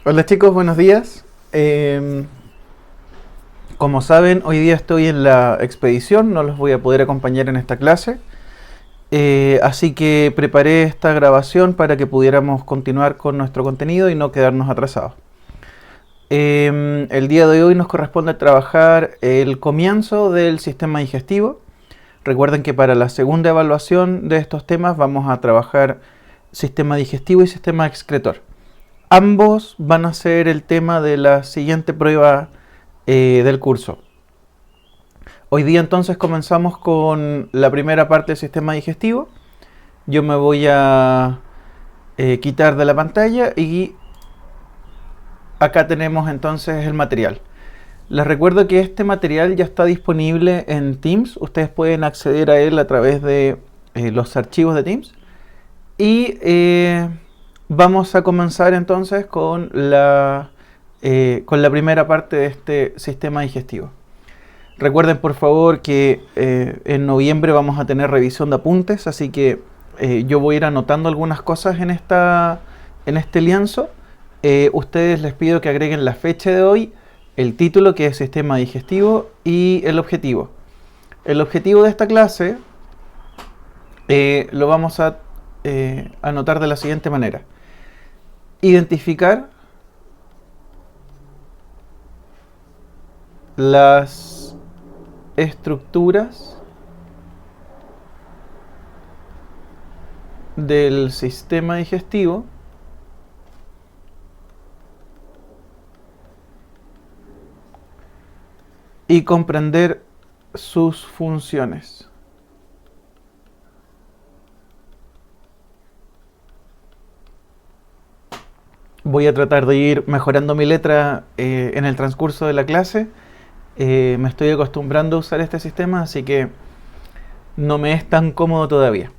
Hola chicos, buenos días. Como saben, hoy día estoy en la expedición, no los voy a poder acompañar en esta clase. Así que preparé esta grabación para que pudiéramos continuar con nuestro contenido y no quedarnos atrasados. El día de hoy nos corresponde trabajar el comienzo del sistema digestivo. Recuerden que para la segunda evaluación de estos temas vamos a trabajar sistema digestivo y sistema excretor. Ambos van a ser el tema de la siguiente prueba del curso. Hoy día entonces comenzamos con la primera parte del sistema digestivo. Yo me voy a quitar de la pantalla y acá tenemos entonces el material. Les recuerdo que este material ya está disponible en Teams. Ustedes pueden acceder a él a través de los archivos de Teams. Y vamos a comenzar entonces con la primera parte de este sistema digestivo. Recuerden por favor que en noviembre vamos a tener revisión de apuntes, así que yo voy a ir anotando algunas cosas en este lienzo. Ustedes les pido que agreguen la fecha de hoy, el título que es sistema digestivo y el objetivo. El objetivo de esta clase lo vamos a anotar de la siguiente manera: identificar las estructuras del sistema digestivo y comprender sus funciones. Voy a tratar de ir mejorando mi letra en el transcurso de la clase. Me estoy acostumbrando a usar este sistema, así que no me es tan cómodo todavía.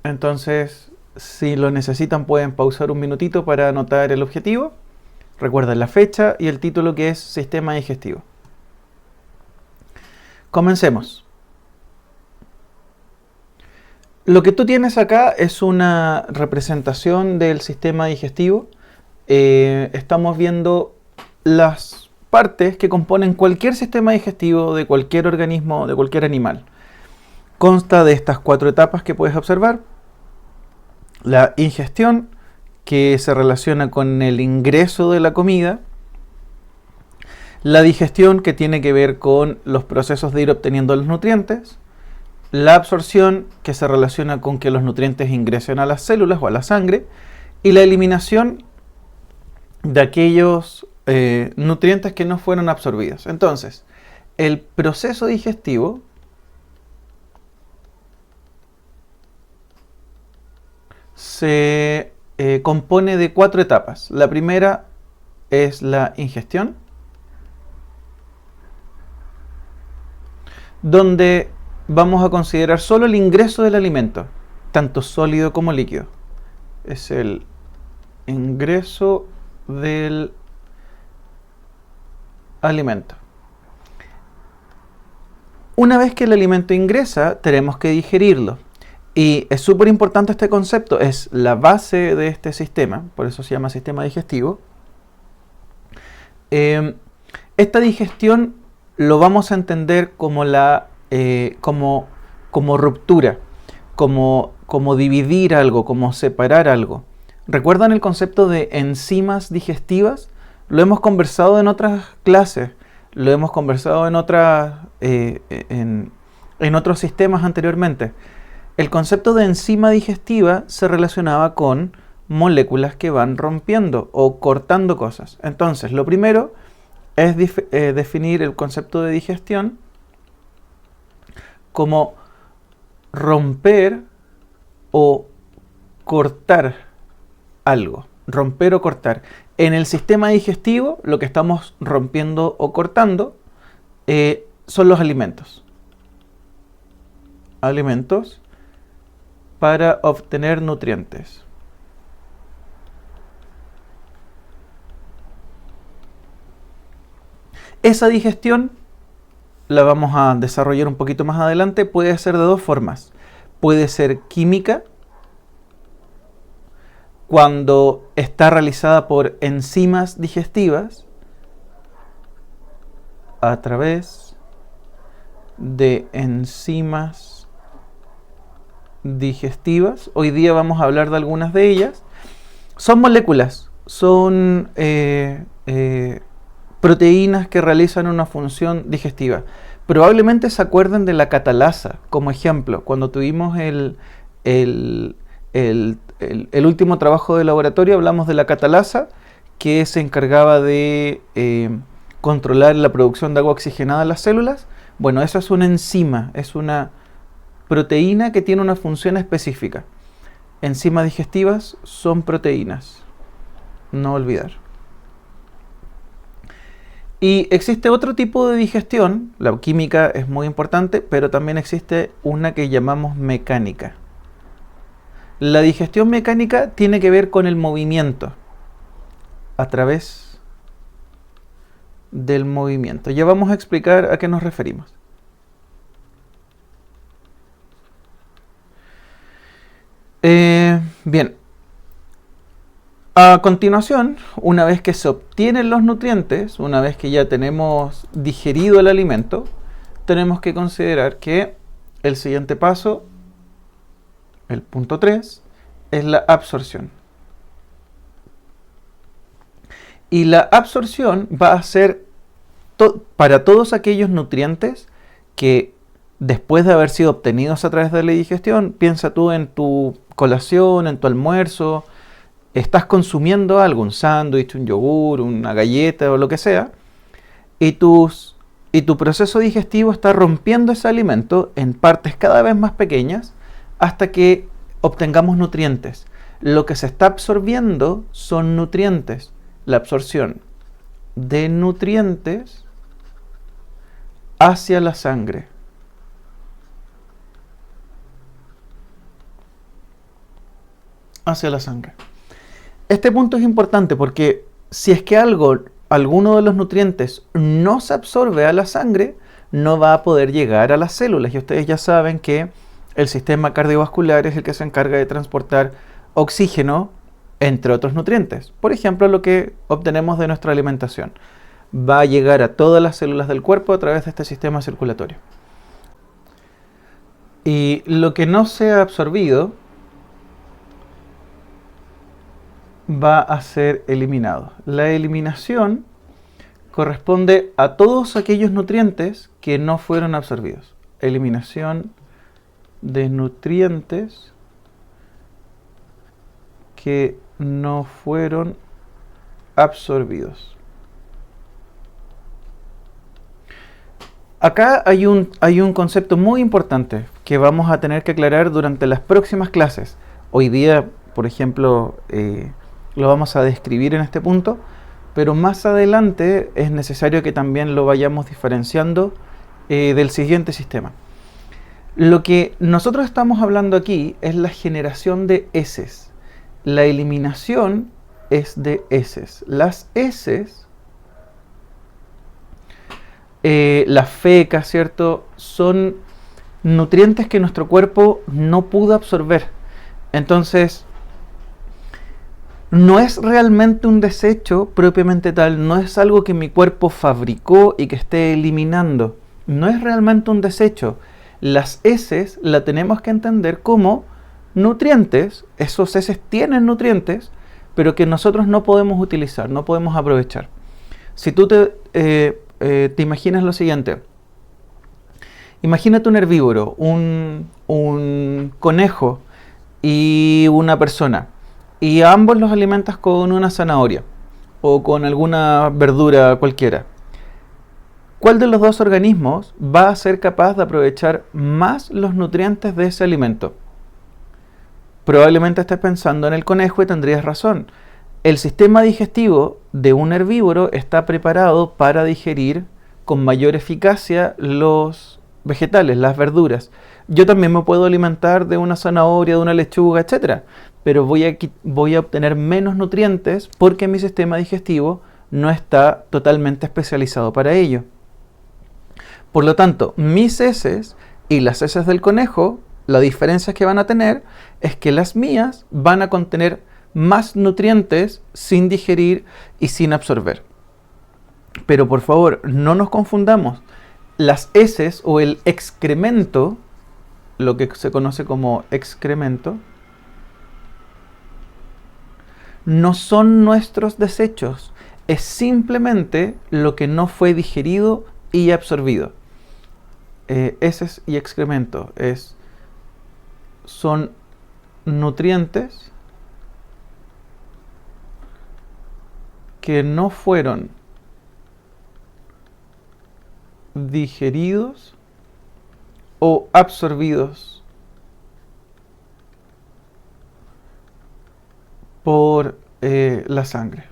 Entonces, si lo necesitan, pueden pausar un minutito para anotar el objetivo. Recuerden la fecha y el título, que es sistema digestivo. Comencemos. Lo que tú tienes acá es una representación del sistema digestivo. Estamos viendo las partes que componen cualquier sistema digestivo de cualquier organismo, de cualquier animal. Consta de estas 4 etapas que puedes observar. La ingestión, que se relaciona con el ingreso de la comida. La digestión, que tiene que ver con los procesos de ir obteniendo los nutrientes. La absorción, que se relaciona con que los nutrientes ingresen a las células o a la sangre. Y la eliminación de aquellos nutrientes que no fueron absorbidos. Entonces, el proceso digestivo se compone de 4 etapas. La primera es la ingestión, donde vamos a considerar solo el ingreso del alimento, tanto sólido como líquido. Es el ingreso del alimento. Una vez que el alimento ingresa, tenemos que digerirlo. Y es súper importante este concepto, es la base de este sistema, por eso se llama sistema digestivo. Esta digestión lo vamos a entender como como ruptura, como dividir algo, como separar algo. ¿Recuerdan el concepto de enzimas digestivas? Lo hemos conversado en otras clases, lo hemos conversado en otros sistemas anteriormente. El concepto de enzima digestiva se relacionaba con moléculas que van rompiendo o cortando cosas. Entonces, lo primero es definir el concepto de digestión como romper o cortar algo. Romper o cortar. En el sistema digestivo, lo que estamos rompiendo o cortando son los alimentos. Alimentos para obtener nutrientes. Esa digestión la vamos a desarrollar un poquito más adelante. Puede ser de 2 formas. Puede ser química cuando está realizada por enzimas digestivas a través de enzimas digestivas. Hoy día vamos a hablar de algunas de ellas. Son moléculas, son proteínas que realizan una función digestiva. Probablemente se acuerden de la catalasa como ejemplo, cuando tuvimos el último trabajo de laboratorio. Hablamos de la catalasa, que se encargaba de controlar la producción de agua oxigenada en las células. Bueno, eso es una enzima, es una proteína que tiene una función específica. Enzimas digestivas son proteínas, no olvidar. Y existe otro tipo de digestión, la química es muy importante, pero también existe una que llamamos mecánica. La digestión mecánica tiene que ver con el movimiento, a través del movimiento. Ya vamos a explicar a qué nos referimos. Bien, a continuación, una vez que se obtienen los nutrientes, una vez que ya tenemos digerido el alimento, tenemos que considerar que el siguiente paso, el punto 3, es la absorción. Y la absorción va a ser para todos aquellos nutrientes que después de haber sido obtenidos a través de la digestión, piensa tú en tu colación, en tu almuerzo, estás consumiendo algo, un sándwich, un yogur, una galleta o lo que sea, y tu proceso digestivo está rompiendo ese alimento en partes cada vez más pequeñas hasta que obtengamos nutrientes. Lo que se está absorbiendo son nutrientes. La absorción de nutrientes hacia la sangre. Hacia la sangre. Este punto es importante porque si es que alguno de los nutrientes no se absorbe a la sangre, no va a poder llegar a las células. Y ustedes ya saben que el sistema cardiovascular es el que se encarga de transportar oxígeno, entre otros nutrientes. Por ejemplo, lo que obtenemos de nuestra alimentación va a llegar a todas las células del cuerpo a través de este sistema circulatorio. Y lo que no sea absorbido va a ser eliminado. La eliminación corresponde a todos aquellos nutrientes que no fueron absorbidos. Eliminación de nutrientes que no fueron absorbidos. Acá hay un concepto muy importante que vamos a tener que aclarar durante las próximas clases. Hoy día, por ejemplo, lo vamos a describir en este punto, pero más adelante es necesario que también lo vayamos diferenciando del siguiente sistema. Lo que nosotros estamos hablando aquí es la generación de heces. La eliminación es de heces. Las heces, las fecas, ¿cierto?, son nutrientes que nuestro cuerpo no pudo absorber. Entonces, no es realmente un desecho propiamente tal, no es algo que mi cuerpo fabricó y que esté eliminando. No es realmente un desecho. Las heces la tenemos que entender como nutrientes. Esos heces tienen nutrientes, pero que nosotros no podemos utilizar, no podemos aprovechar. Si tú te imaginas lo siguiente. Imagínate un herbívoro, un conejo y una persona. Y a ambos los alimentas con una zanahoria o con alguna verdura cualquiera. ¿Cuál de los dos organismos va a ser capaz de aprovechar más los nutrientes de ese alimento? Probablemente estés pensando en el conejo y tendrías razón. El sistema digestivo de un herbívoro está preparado para digerir con mayor eficacia los vegetales, las verduras. Yo también me puedo alimentar de una zanahoria, de una lechuga, etc. Pero voy a obtener menos nutrientes porque mi sistema digestivo no está totalmente especializado para ello. Por lo tanto, mis heces y las heces del conejo, la diferencia que van a tener es que las mías van a contener más nutrientes sin digerir y sin absorber. Pero por favor, no nos confundamos. Las heces o el excremento, lo que se conoce como excremento, no son nuestros desechos. Es simplemente lo que no fue digerido y absorbido. Heces y excremento son nutrientes que no fueron digeridos o absorbidos por la sangre.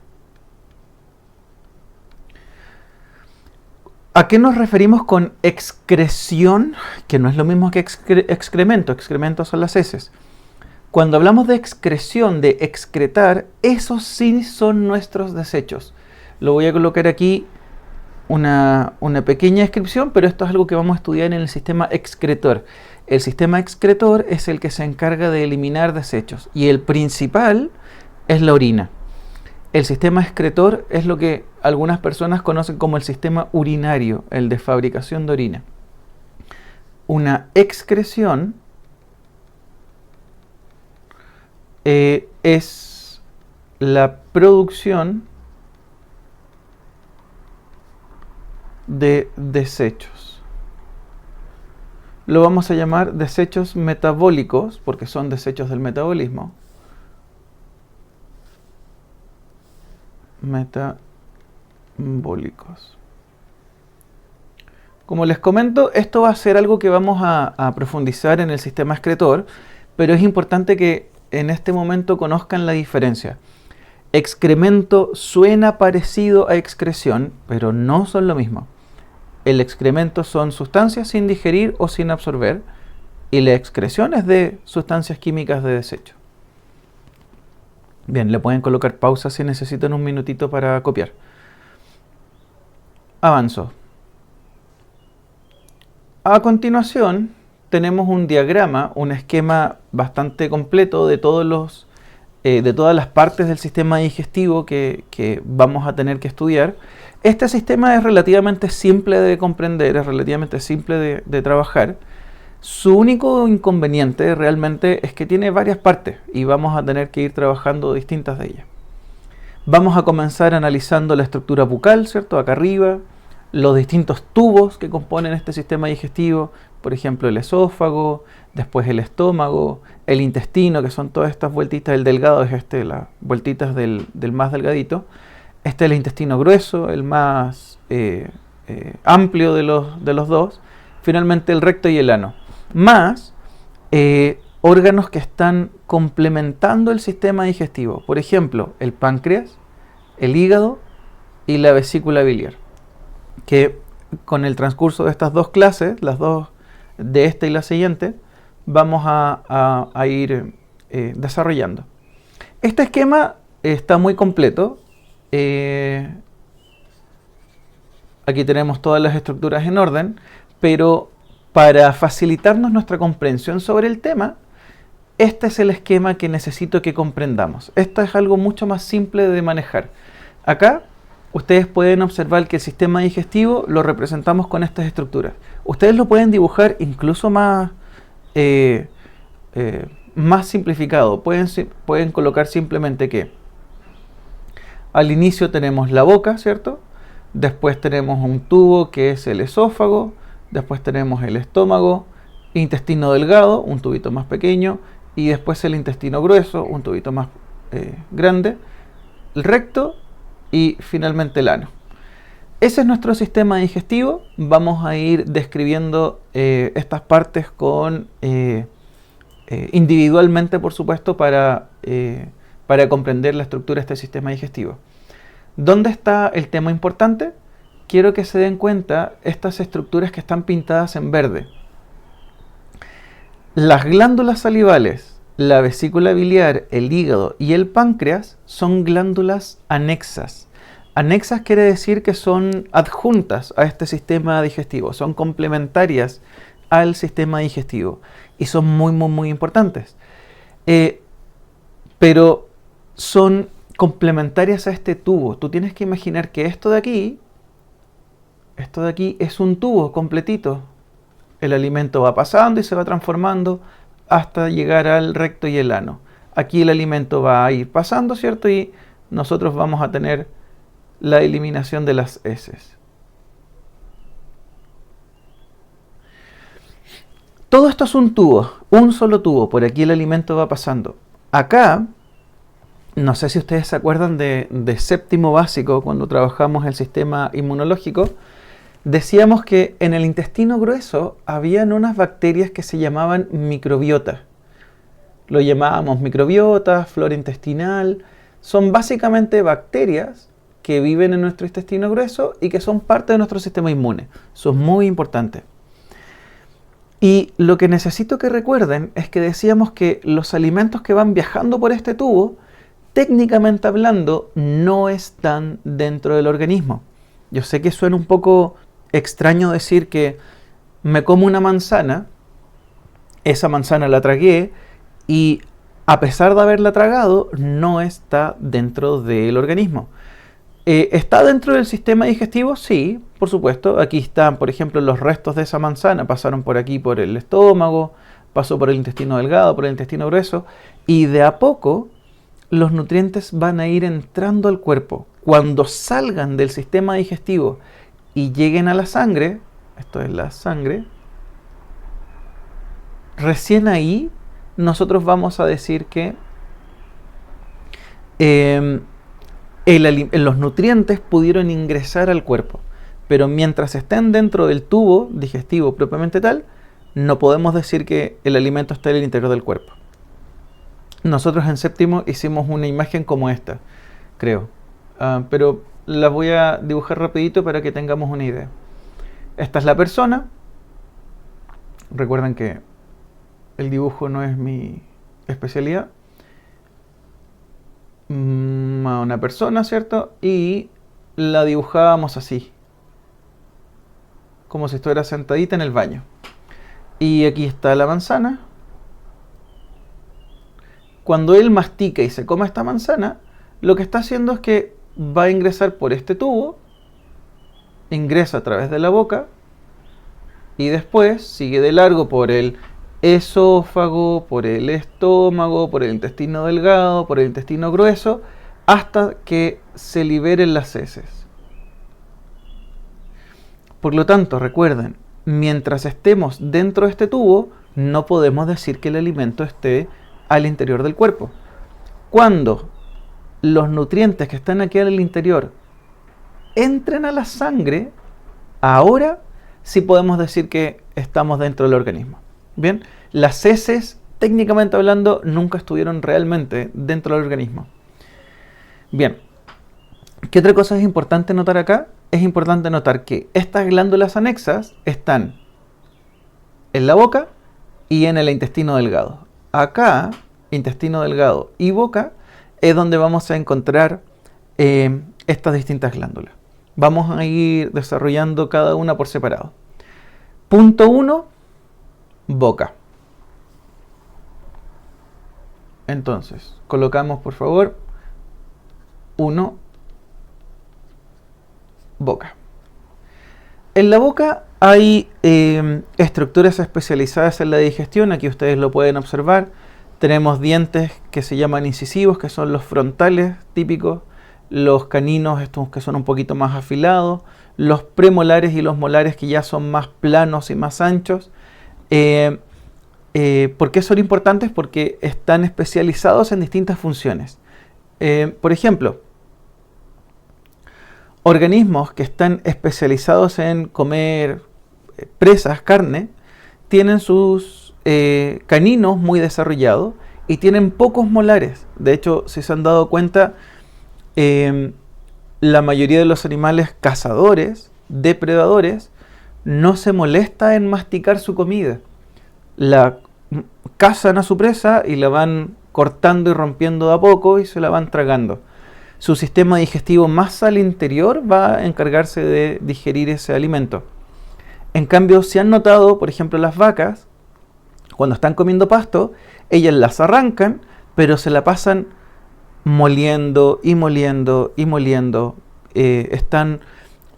¿A qué nos referimos con excreción? Que no es lo mismo que excremento. Excrementos son las heces. Cuando hablamos de excreción, de excretar, esos sí son nuestros desechos. Lo voy a colocar aquí una pequeña descripción, pero esto es algo que vamos a estudiar en el sistema excretor. El sistema excretor es el que se encarga de eliminar desechos y el principal es la orina. El sistema excretor es lo que algunas personas conocen como el sistema urinario, el de fabricación de orina. Una excreción es la producción de desechos. Lo vamos a llamar desechos metabólicos porque son desechos del metabolismo. Metabólicos. Como les comento, esto va a ser algo que vamos a profundizar en el sistema excretor, pero es importante que en este momento conozcan la diferencia. Excremento suena parecido a excreción, pero no son lo mismo. El excremento son sustancias sin digerir o sin absorber, y la excreción es de sustancias químicas de desecho. Bien, le pueden colocar pausa si necesitan un minutito para copiar. Avanzo. A continuación, tenemos un diagrama, un esquema bastante completo de todas las partes del sistema digestivo que vamos a tener que estudiar. Este sistema es relativamente simple de comprender, es relativamente simple de trabajar. Su único inconveniente realmente es que tiene varias partes y vamos a tener que ir trabajando distintas de ellas. Vamos a comenzar analizando la estructura bucal, ¿cierto? Acá arriba, los distintos tubos que componen este sistema digestivo, por ejemplo el esófago, después el estómago, el intestino, que son todas estas vueltitas, el delgado es las vueltitas del más delgadito, este es el intestino grueso, el más amplio de los dos, finalmente el recto y el ano, más órganos que están complementando el sistema digestivo, por ejemplo el páncreas, el hígado y la vesícula biliar, que con el transcurso de estas dos clases, las dos de esta y la siguiente, vamos a ir desarrollando. Este esquema está muy completo. Aquí tenemos todas las estructuras en orden, pero para facilitarnos nuestra comprensión sobre el tema, este es el esquema que necesito que comprendamos. Esto es algo mucho más simple de manejar. Acá ustedes pueden observar que el sistema digestivo lo representamos con estas estructuras. Ustedes lo pueden dibujar incluso más simplificado. Pueden colocar simplemente que al inicio tenemos la boca, ¿cierto? Después tenemos un tubo que es el esófago. Después tenemos el estómago, intestino delgado, un tubito más pequeño. Y después el intestino grueso, un tubito más grande. El recto. Y finalmente el ano. Ese es nuestro sistema digestivo. Vamos a ir describiendo estas partes individualmente, por supuesto, para comprender la estructura de este sistema digestivo. ¿Dónde está el tema importante? Quiero que se den cuenta estas estructuras que están pintadas en verde. Las glándulas salivales, la vesícula biliar, el hígado y el páncreas son glándulas anexas. Anexas quiere decir que son adjuntas a este sistema digestivo, son complementarias al sistema digestivo y son muy, muy, muy importantes. Pero son complementarias a este tubo. Tú tienes que imaginar que esto de aquí es un tubo completito. El alimento va pasando y se va transformando hasta llegar al recto y el ano. Aquí el alimento va a ir pasando, ¿cierto? Y nosotros vamos a tener la eliminación de las heces. Todo esto es un tubo, un solo tubo. Por aquí el alimento va pasando. Acá, no sé si ustedes se acuerdan de séptimo básico, cuando trabajamos el sistema inmunológico, decíamos que en el intestino grueso habían unas bacterias que se llamaban microbiotas. Lo llamábamos microbiotas, flora intestinal. Son básicamente bacterias que viven en nuestro intestino grueso y que son parte de nuestro sistema inmune. Eso es muy importante. Y lo que necesito que recuerden es que decíamos que los alimentos que van viajando por este tubo, técnicamente hablando, no están dentro del organismo. Yo sé que suena un poco extraño decir que me como una manzana, esa manzana la tragué y a pesar de haberla tragado, no está dentro del organismo. ¿Está dentro del sistema digestivo? Sí, por supuesto. Aquí están, por ejemplo, los restos de esa manzana. Pasaron por aquí por el estómago, pasó por el intestino delgado, por el intestino grueso. Y de a poco los nutrientes van a ir entrando al cuerpo. Cuando salgan del sistema digestivo y lleguen a la sangre, esto es la sangre, recién ahí nosotros vamos a decir que los nutrientes pudieron ingresar al cuerpo, pero mientras estén dentro del tubo digestivo propiamente tal, no podemos decir que el alimento está en el interior del cuerpo. Nosotros en séptimo hicimos una imagen como esta, creo, pero la voy a dibujar rapidito para que tengamos una idea. Esta es la persona. Recuerden que el dibujo no es mi especialidad. Una persona, ¿cierto? Y la dibujábamos así, como si estuviera sentadita en el baño. Y aquí está la manzana. Cuando él mastica y se come esta manzana, lo que está haciendo es que va a ingresar por este tubo, ingresa a través de la boca y después sigue de largo por el esófago, por el estómago, por el intestino delgado, por el intestino grueso, hasta que se liberen las heces. Por lo tanto, recuerden, mientras estemos dentro de este tubo, no podemos decir que el alimento esté al interior del cuerpo. Cuando los nutrientes que están aquí al interior entren a la sangre, ahora sí podemos decir que estamos dentro del organismo. Bien, las heces, técnicamente hablando, nunca estuvieron realmente dentro del organismo. Bien, ¿qué otra cosa es importante notar acá? Es importante notar que estas glándulas anexas están en la boca y en el intestino delgado. Acá, intestino delgado y boca, es donde vamos a encontrar estas distintas glándulas. Vamos a ir desarrollando cada una por separado. Punto 1, boca. Entonces, colocamos por favor 1, boca. En la boca hay estructuras especializadas en la digestión, aquí ustedes lo pueden observar. Tenemos dientes que se llaman incisivos, que son los frontales típicos, los caninos, estos que son un poquito más afilados, los premolares y los molares que ya son más planos y más anchos. ¿Por qué son importantes? Porque están especializados en distintas funciones. Por ejemplo, organismos que están especializados en comer presas, carne, tienen sus caninos muy desarrollados y tienen pocos molares. De hecho, si se han dado cuenta, la mayoría de los animales cazadores, depredadores, no se molesta en masticar su comida. La cazan a su presa y la van cortando y rompiendo de a poco y se la van tragando. Su sistema digestivo más al interior va a encargarse de digerir ese alimento. En cambio, si han notado, por ejemplo, las vacas, cuando están comiendo pasto, ellas las arrancan, pero se la pasan moliendo y moliendo y moliendo. Están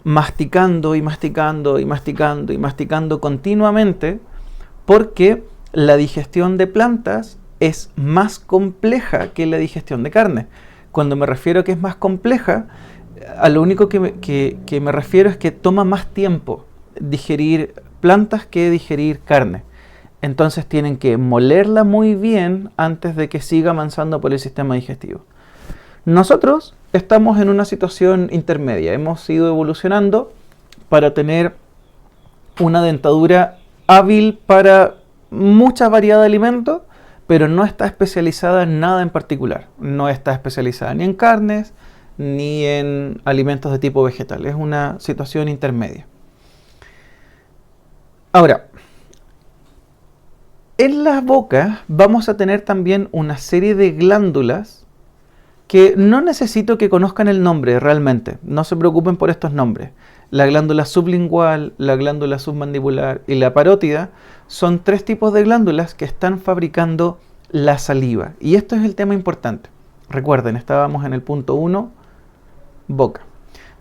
masticando y masticando y masticando y masticando continuamente, porque la digestión de plantas es más compleja que la digestión de carne. Cuando me refiero a que es más compleja, a lo único que me refiero es que toma más tiempo digerir plantas que digerir carne. Entonces tienen que molerla muy bien antes de que siga avanzando por el sistema digestivo. Nosotros estamos en una situación intermedia. Hemos ido evolucionando para tener una dentadura hábil para mucha variedad de alimentos, pero no está especializada en nada en particular. No está especializada ni en carnes, ni en alimentos de tipo vegetal. Es una situación intermedia. Ahora, en la boca vamos a tener también una serie de glándulas que no necesito que conozcan el nombre realmente. No se preocupen por estos nombres. La glándula sublingual, la glándula submandibular y la parótida son 3 tipos de glándulas que están fabricando la saliva. Y esto es el tema importante. Recuerden, estábamos en el punto 1, boca.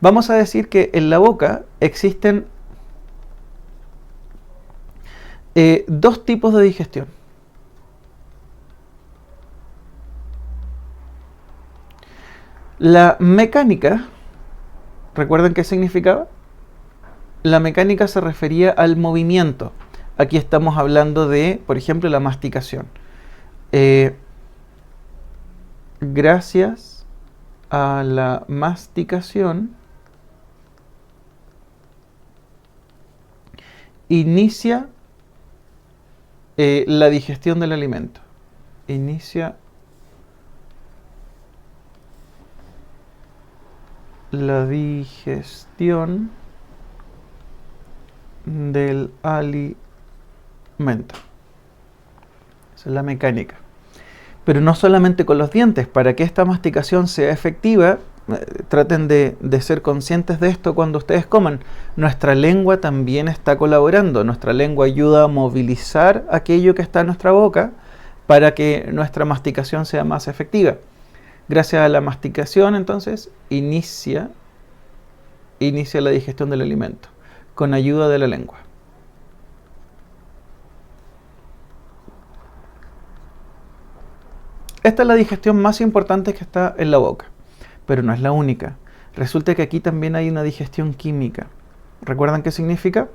Vamos a decir que en la boca existen 2 tipos de digestión. La mecánica, ¿recuerdan qué significaba? La mecánica se refería al movimiento. Aquí estamos hablando de, por ejemplo, la masticación. Gracias a la masticación inicia la digestión del alimento. Inicia la digestión del alimento. Esa es la mecánica. Pero no solamente con los dientes. Para que esta masticación sea efectiva, traten de ser conscientes de esto cuando ustedes coman. Nuestra lengua también está colaborando. Nuestra lengua ayuda a movilizar aquello que está en nuestra boca para que nuestra masticación sea más efectiva. Gracias a la masticación, entonces, inicia la digestión del alimento, con ayuda de la lengua. Esta es la digestión más importante que está en la boca, pero no es la única. Resulta que aquí también hay una digestión química. ¿Recuerdan qué significa?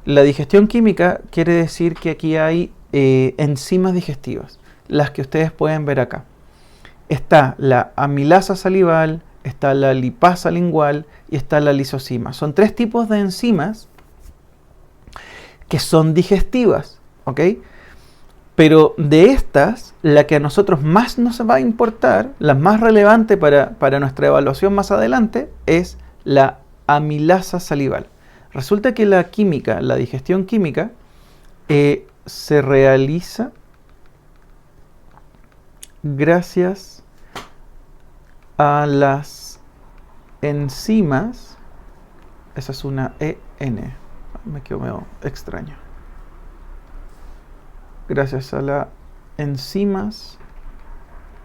La digestión química quiere decir que aquí hay enzimas digestivas, las que ustedes pueden ver acá. Está la amilasa salival, está la lipasa lingual y está la lisozima. Son 3 tipos de enzimas que son digestivas, ¿ok? Pero de estas, la que a nosotros más nos va a importar, la más relevante para nuestra evaluación más adelante, es la amilasa salival. Resulta que la química, la digestión química, se realiza gracias a las enzimas. Esa es una EN. Me quedo medio extraño. Gracias a las enzimas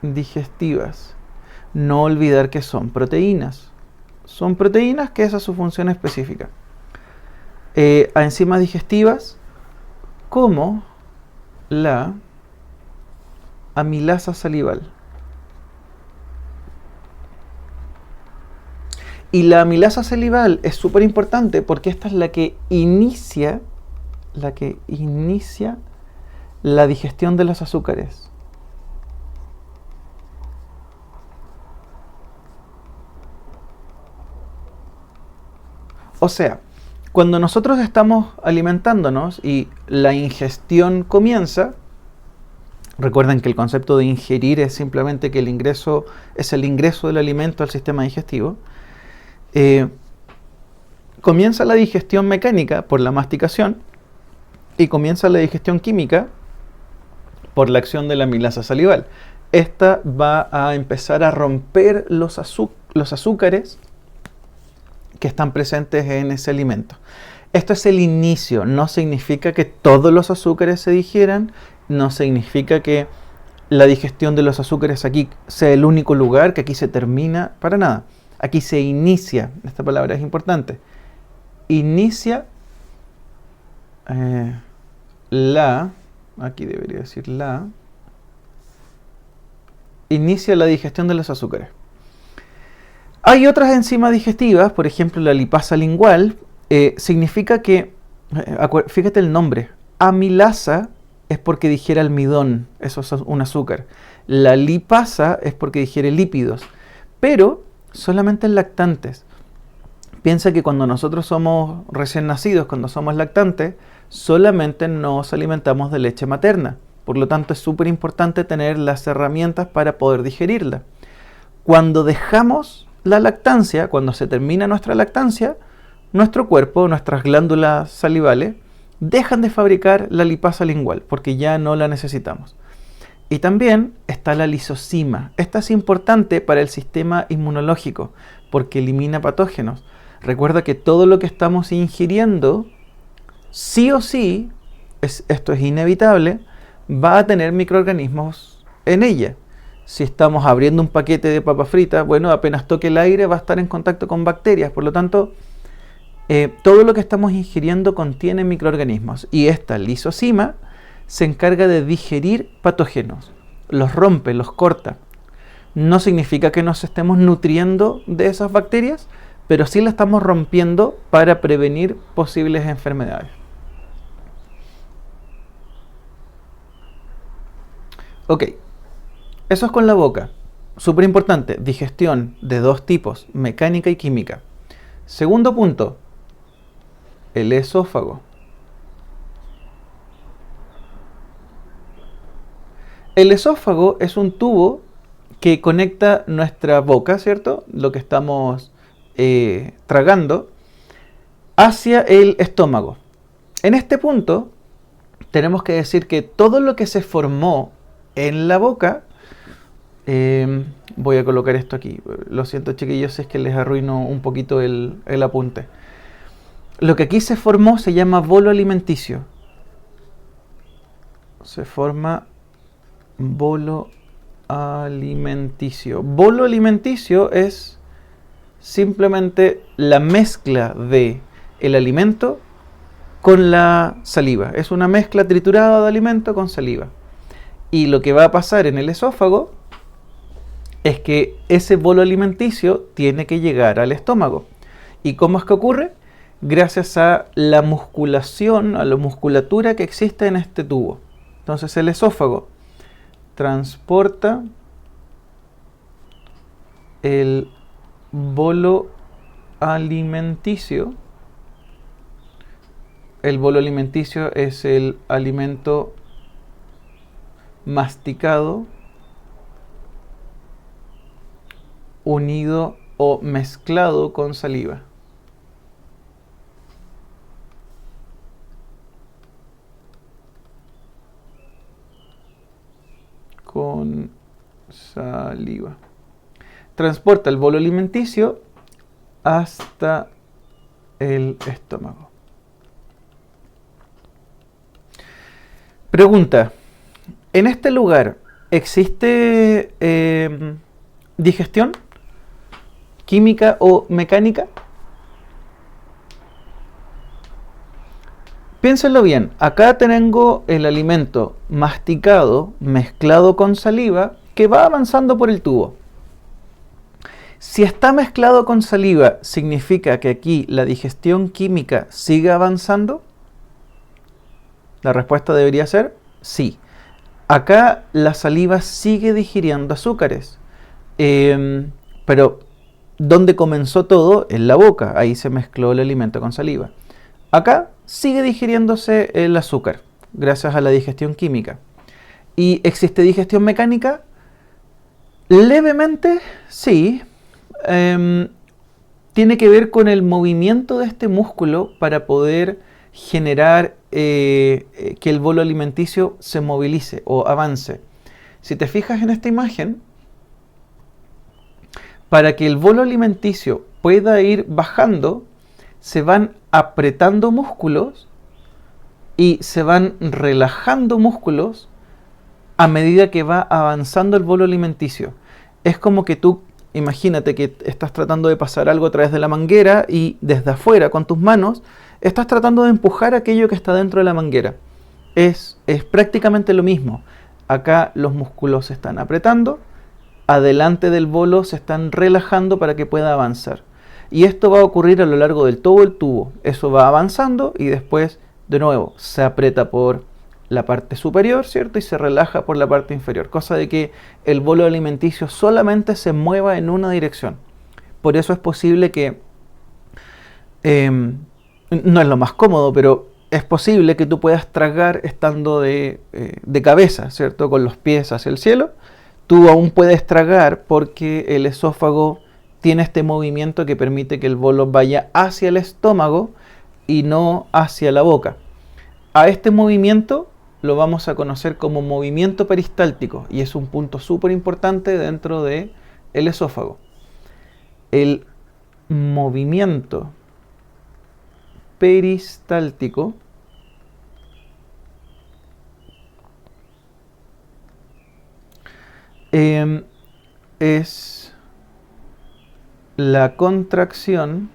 digestivas. No olvidar que son proteínas. Son proteínas que esa es su función específica. A enzimas digestivas como la amilasa salival. Y la amilasa salival es súper importante porque esta es la que inicia la digestión de los azúcares. O sea, cuando nosotros estamos alimentándonos y la ingestión comienza, recuerden que el concepto de ingerir es simplemente que el ingreso es el ingreso del alimento al sistema digestivo. Comienza la digestión mecánica por la masticación y comienza la digestión química por la acción de la amilasa salival. Esta va a empezar a romper los azúcares que están presentes en ese alimento. Esto es el inicio, no significa que todos los azúcares se digieran, no significa que la digestión de los azúcares aquí sea el único lugar, que aquí se termina, para nada. Aquí se inicia, esta palabra es importante, inicia aquí debería decir inicia la digestión de los azúcares. Hay otras enzimas digestivas, por ejemplo la lipasa lingual, significa que, fíjate el nombre, amilasa es porque digiere almidón, eso es un azúcar. La lipasa es porque digiere lípidos, pero solamente en lactantes. Piensa que cuando nosotros somos recién nacidos, cuando somos lactantes, solamente nos alimentamos de leche materna. Por lo tanto, es súper importante tener las herramientas para poder digerirla. Cuando dejamos la lactancia, cuando se termina nuestra lactancia, nuestro cuerpo, nuestras glándulas salivales, dejan de fabricar la lipasa lingual porque ya no la necesitamos. Y también está la lisozima. Esta es importante para el sistema inmunológico porque elimina patógenos. Recuerda que todo lo que estamos ingiriendo, sí o sí, esto es inevitable, va a tener microorganismos en ella. Si estamos abriendo un paquete de papa frita, bueno, apenas toque el aire va a estar en contacto con bacterias. Por lo tanto, todo lo que estamos ingiriendo contiene microorganismos. Y esta lisozima se encarga de digerir patógenos. Los rompe, los corta. No significa que nos estemos nutriendo de esas bacterias, pero sí la estamos rompiendo para prevenir posibles enfermedades. Ok, eso es con la boca. Súper importante, digestión de dos tipos, mecánica y química. Segundo punto, el esófago. El esófago es un tubo que conecta nuestra boca, ¿cierto? Lo que estamos tragando, hacia el estómago. En este punto, tenemos que decir que todo lo que se formó en la boca, voy a colocar esto aquí, lo siento chiquillos, es que les arruino un poquito el apunte. Lo que aquí se formó se llama bolo alimenticio. Se forma bolo alimenticio. Bolo alimenticio es simplemente la mezcla de el alimento con la saliva. Es una mezcla triturada de alimento con saliva. Y lo que va a pasar en el esófago es que ese bolo alimenticio tiene que llegar al estómago. ¿Y cómo es que ocurre? Gracias a la musculación, a la musculatura que existe en este tubo. Entonces el esófago transporta el bolo alimenticio. El bolo alimenticio es el alimento masticado, unido o mezclado con saliva. Con saliva. Transporta el bolo alimenticio hasta el estómago. Pregunta: ¿en este lugar existe digestión química o mecánica? Piénsenlo bien, acá tengo el alimento masticado, mezclado con saliva, que va avanzando por el tubo. Si está mezclado con saliva, ¿significa que aquí la digestión química sigue avanzando? La respuesta debería ser sí. Acá la saliva sigue digiriendo azúcares, pero ¿dónde comenzó todo? En la boca, ahí se mezcló el alimento con saliva. Acá sigue digiriéndose el azúcar, gracias a la digestión química. ¿Y existe digestión mecánica? Levemente, sí. Tiene que ver con el movimiento de este músculo para poder generar que el bolo alimenticio se movilice o avance. Si te fijas en esta imagen, para que el bolo alimenticio pueda ir bajando, se van apretando músculos y se van relajando músculos a medida que va avanzando el bolo alimenticio. Es como que tú, imagínate que estás tratando de pasar algo a través de la manguera y desde afuera, con tus manos, estás tratando de empujar aquello que está dentro de la manguera. Es prácticamente lo mismo. Acá los músculos se están apretando, adelante del bolo se están relajando para que pueda avanzar. Y esto va a ocurrir a lo largo del todo el tubo. Eso va avanzando y después, de nuevo, se aprieta por la parte superior, ¿cierto? Y se relaja por la parte inferior. Cosa de que el bolo alimenticio solamente se mueva en una dirección. Por eso es posible que, no es lo más cómodo, pero es posible que tú puedas tragar estando de cabeza, ¿cierto? Con los pies hacia el cielo. Tú aún puedes tragar porque el esófago tiene este movimiento que permite que el bolo vaya hacia el estómago y no hacia la boca. A este movimiento lo vamos a conocer como movimiento peristáltico y es un punto súper importante dentro del esófago. El movimiento peristáltico es la contracción.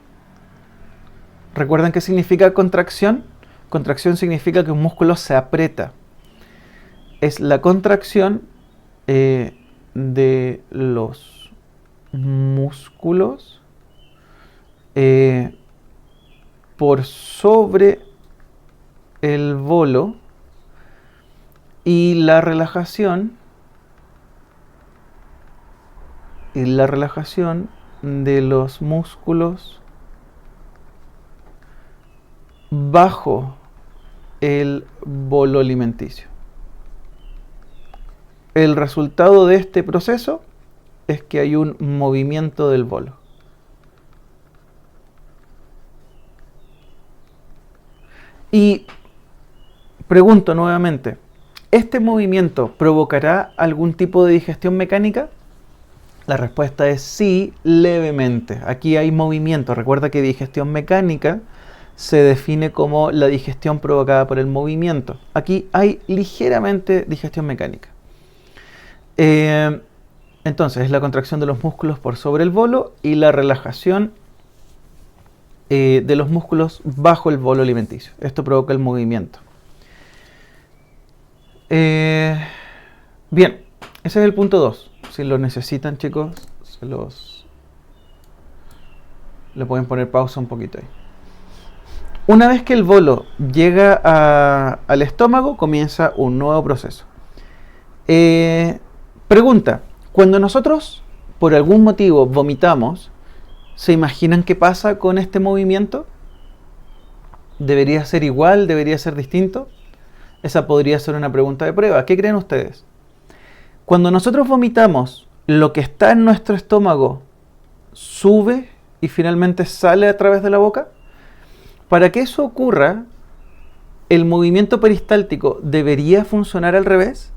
¿Recuerdan qué significa contracción? Contracción significa que un músculo se aprieta. Es la contracción de los músculos por sobre el bolo y la relajación de los músculos bajo el bolo alimenticio. El resultado de este proceso es que hay un movimiento del bolo. Y pregunto nuevamente, ¿este movimiento provocará algún tipo de digestión mecánica? La respuesta es sí, levemente. Aquí hay movimiento. Recuerda que digestión mecánica se define como la digestión provocada por el movimiento. Aquí hay ligeramente digestión mecánica. Entonces, es la contracción de los músculos por sobre el bolo y la relajación de los músculos bajo el bolo alimenticio. Esto provoca el movimiento. Bien, ese es el punto 2. Si lo necesitan, chicos, le pueden poner pausa un poquito ahí. Una vez que el bolo llega al estómago, comienza un nuevo proceso. Pregunta, cuando nosotros por algún motivo vomitamos, ¿se imaginan qué pasa con este movimiento? ¿Debería ser igual? ¿Debería ser distinto? Esa podría ser una pregunta de prueba. ¿Qué creen ustedes? Cuando nosotros vomitamos, lo que está en nuestro estómago sube y finalmente sale a través de la boca. Para que eso ocurra, el movimiento peristáltico debería funcionar al revés.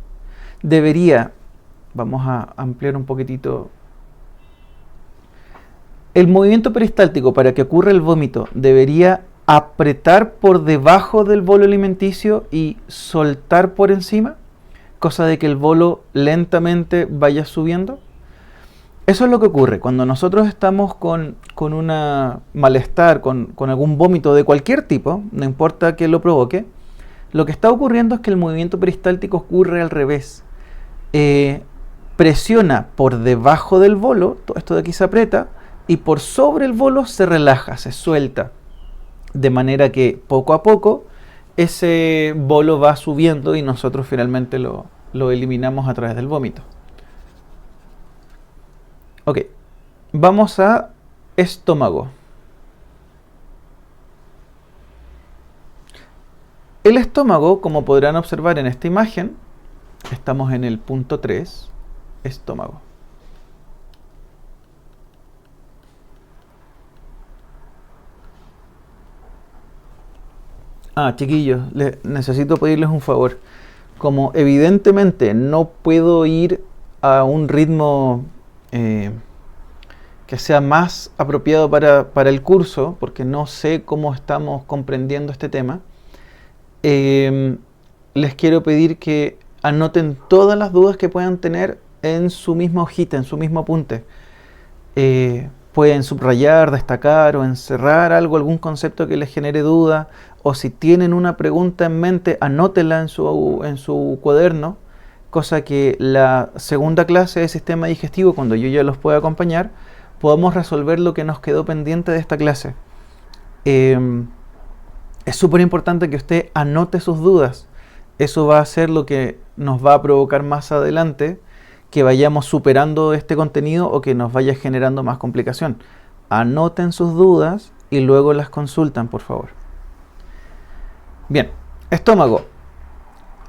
Vamos a ampliar un poquitito. El movimiento peristáltico, para que ocurra el vómito, debería apretar por debajo del bolo alimenticio y soltar por encima, cosa de que el bolo lentamente vaya subiendo. Eso es lo que ocurre cuando nosotros estamos con un malestar, con algún vómito de cualquier tipo, no importa que lo provoque. Lo que está ocurriendo es que el movimiento peristáltico ocurre al revés. Presiona por debajo del bolo, todo esto de aquí se aprieta, y por sobre el bolo se relaja, se suelta. De manera que poco a poco ese bolo va subiendo y nosotros finalmente lo eliminamos a través del vómito. Ok, vamos a estómago. El estómago, como podrán observar en esta imagen, estamos en el punto 3, estómago. Chiquillos, necesito pedirles un favor. Como evidentemente no puedo ir a un ritmo que sea más apropiado para el curso, porque no sé cómo estamos comprendiendo este tema, les quiero pedir que anoten todas las dudas que puedan tener en su misma hojita, en su mismo apunte. Pueden subrayar, destacar o encerrar algo, algún concepto que les genere duda, o si tienen una pregunta en mente, anótenla en su cuaderno, cosa que la segunda clase de sistema digestivo, cuando yo ya los pueda acompañar, podamos resolver lo que nos quedó pendiente de esta clase. Es súper importante que usted anote sus dudas. Eso va a ser lo que nos va a provocar más adelante que vayamos superando este contenido o que nos vaya generando más complicación. Anoten sus dudas y luego las consultan, por favor. Bien, estómago.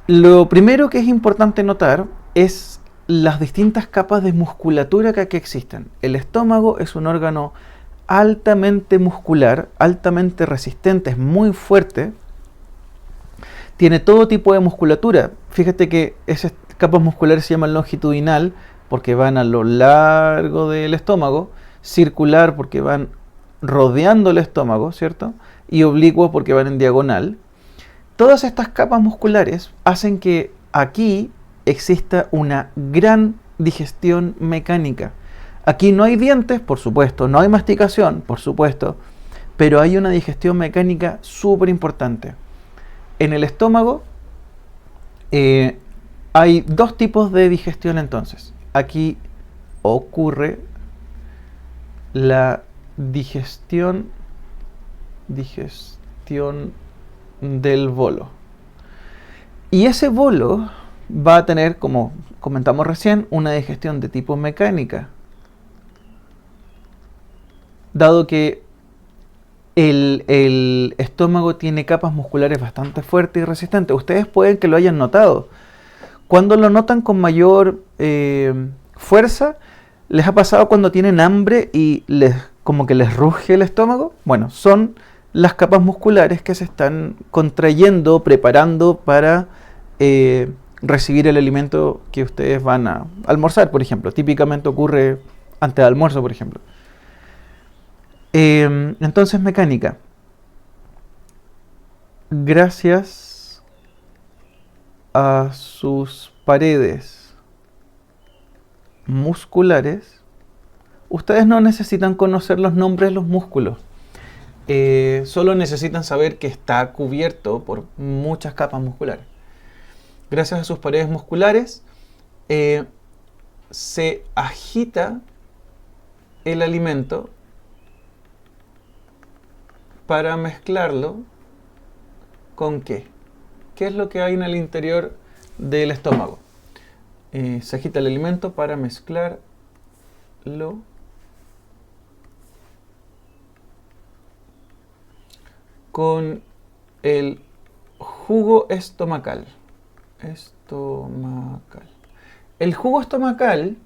Lo primero que es importante notar es las distintas capas de musculatura que aquí existen. El estómago es un órgano altamente muscular, altamente resistente, es muy fuerte. Tiene todo tipo de musculatura. Fíjate que esas capas musculares se llaman longitudinal porque van a lo largo del estómago, circular porque van rodeando el estómago, ¿cierto? Y oblicuo porque van en diagonal. Todas estas capas musculares hacen que aquí exista una gran digestión mecánica. Aquí no hay dientes, por supuesto, no hay masticación, por supuesto, pero hay una digestión mecánica súper importante. En el estómago hay dos tipos de digestión entonces. Aquí ocurre la digestión del bolo. Y ese bolo va a tener, como comentamos recién, una digestión de tipo mecánica. Dado que el estómago tiene capas musculares bastante fuertes y resistentes. Ustedes pueden que lo hayan notado. Cuando lo notan con mayor fuerza, ¿les ha pasado cuando tienen hambre y como que les ruge el estómago? Bueno, son las capas musculares que se están contrayendo, preparando para recibir el alimento que ustedes van a almorzar, por ejemplo. Típicamente ocurre antes del almuerzo, por ejemplo. Entonces, mecánica. Gracias a sus paredes musculares, ustedes no necesitan conocer los nombres de los músculos. Solo necesitan saber que está cubierto por muchas capas musculares. Gracias a sus paredes musculares, se agita el alimento para mezclarlo con ¿qué? ¿Qué es lo que hay en el interior del estómago? Se agita el alimento para mezclarlo con el jugo estomacal. El jugo estomacal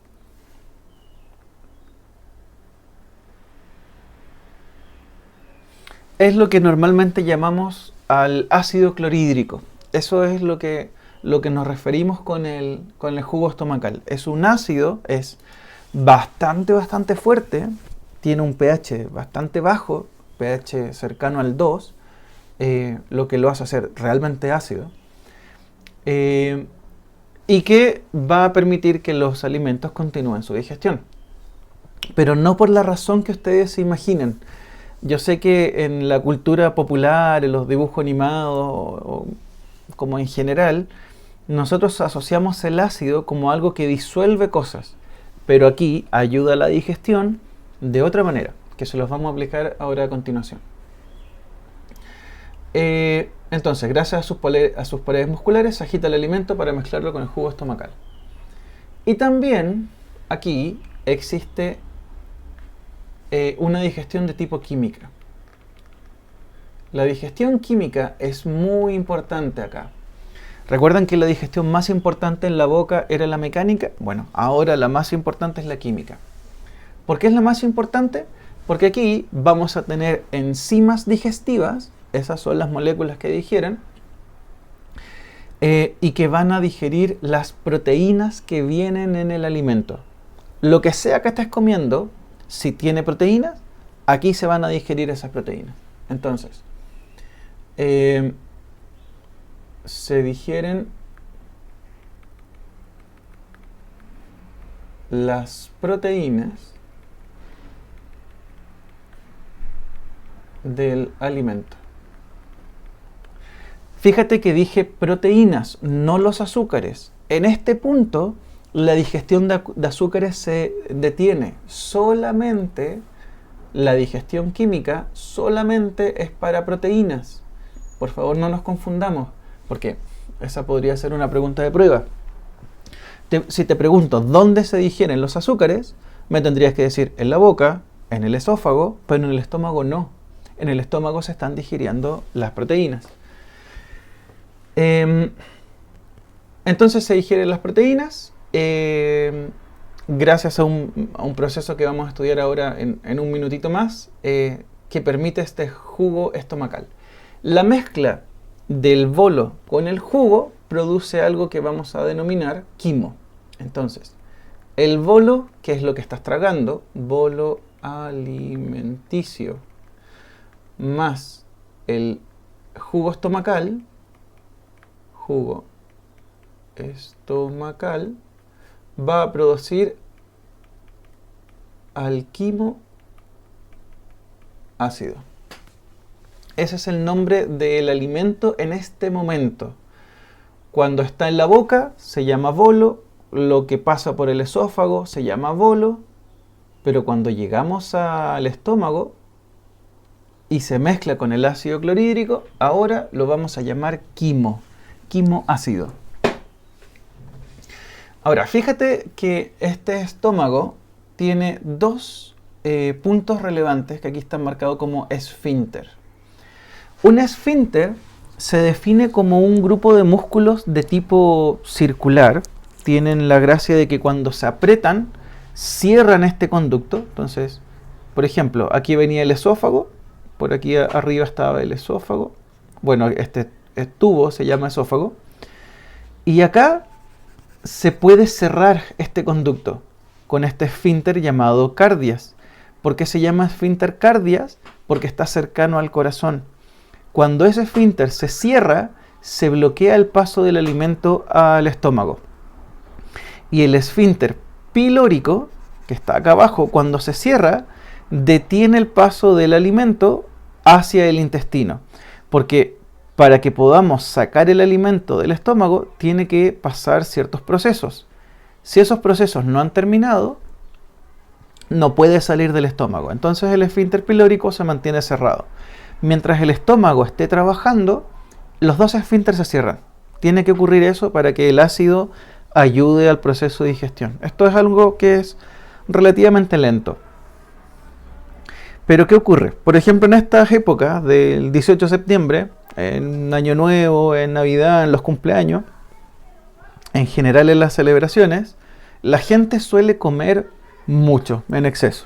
es lo que normalmente llamamos al ácido clorhídrico. Eso es lo que nos referimos con el jugo estomacal. Es un ácido, es bastante fuerte, tiene un pH bastante bajo, pH cercano al 2, lo que lo hace ser realmente ácido, y que va a permitir que los alimentos continúen su digestión. Pero no por la razón que ustedes se imaginen. Yo sé que en la cultura popular, en los dibujos animados, o como en general, nosotros asociamos el ácido como algo que disuelve cosas, pero aquí ayuda a la digestión de otra manera, que se los vamos a aplicar ahora a continuación. Entonces, gracias a sus paredes musculares, se agita el alimento para mezclarlo con el jugo estomacal. Y también aquí existe una digestión de tipo química. La digestión química es muy importante acá. ¿Recuerdan que la digestión más importante en la boca era la mecánica? Bueno, ahora la más importante es la química. ¿Por qué es la más importante? Porque aquí vamos a tener enzimas digestivas, esas son las moléculas que digieren, y que van a digerir las proteínas que vienen en el alimento. Lo que sea que estés comiendo, si tiene proteínas, aquí se van a digerir esas proteínas. Entonces, se digieren las proteínas del alimento. Fíjate que dije proteínas, no los azúcares. En este punto, la digestión de azúcares se detiene. Solamente la digestión química solamente es para proteínas. Por favor, no nos confundamos, porque esa podría ser una pregunta de prueba. Si te pregunto dónde se digieren los azúcares, me tendrías que decir en la boca, en el esófago, pero en el estómago no. En el estómago se están digiriendo las proteínas. Entonces se digieren las proteínas gracias a un proceso que vamos a estudiar ahora en un minutito más, que permite este jugo estomacal. La mezcla del bolo con el jugo produce algo que vamos a denominar quimo. Entonces, el bolo, que es lo que estás tragando, bolo alimenticio, más el jugo estomacal, va a producir alquimo ácido. Ese es el nombre del alimento en este momento. Cuando está en la boca se llama bolo, lo que pasa por el esófago se llama bolo, pero cuando llegamos al estómago y se mezcla con el ácido clorhídrico, ahora lo vamos a llamar quimo ácido. Ahora, fíjate que este estómago tiene dos puntos relevantes que aquí están marcados como esfínter. Un esfínter se define como un grupo de músculos de tipo circular. Tienen la gracia de que cuando se aprietan, cierran este conducto. Entonces, por ejemplo, aquí venía el esófago, por aquí arriba estaba el esófago. Bueno, este tubo se llama esófago. Y acá se puede cerrar este conducto con este esfínter llamado cardias. ¿Por qué se llama esfínter cardias? Porque está cercano al corazón. Cuando ese esfínter se cierra, se bloquea el paso del alimento al estómago. Y el esfínter pilórico, que está acá abajo, cuando se cierra, detiene el paso del alimento hacia el intestino. Porque para que podamos sacar el alimento del estómago, tiene que pasar ciertos procesos. Si esos procesos no han terminado, no puede salir del estómago. Entonces el esfínter pilórico se mantiene cerrado. Mientras el estómago esté trabajando, los dos esfínteres se cierran. Tiene que ocurrir eso para que el ácido ayude al proceso de digestión. Esto es algo que es relativamente lento. Pero ¿qué ocurre? Por ejemplo, en estas épocas del 18 de septiembre, en Año Nuevo, en Navidad, en los cumpleaños, en general en las celebraciones, la gente suele comer mucho, en exceso.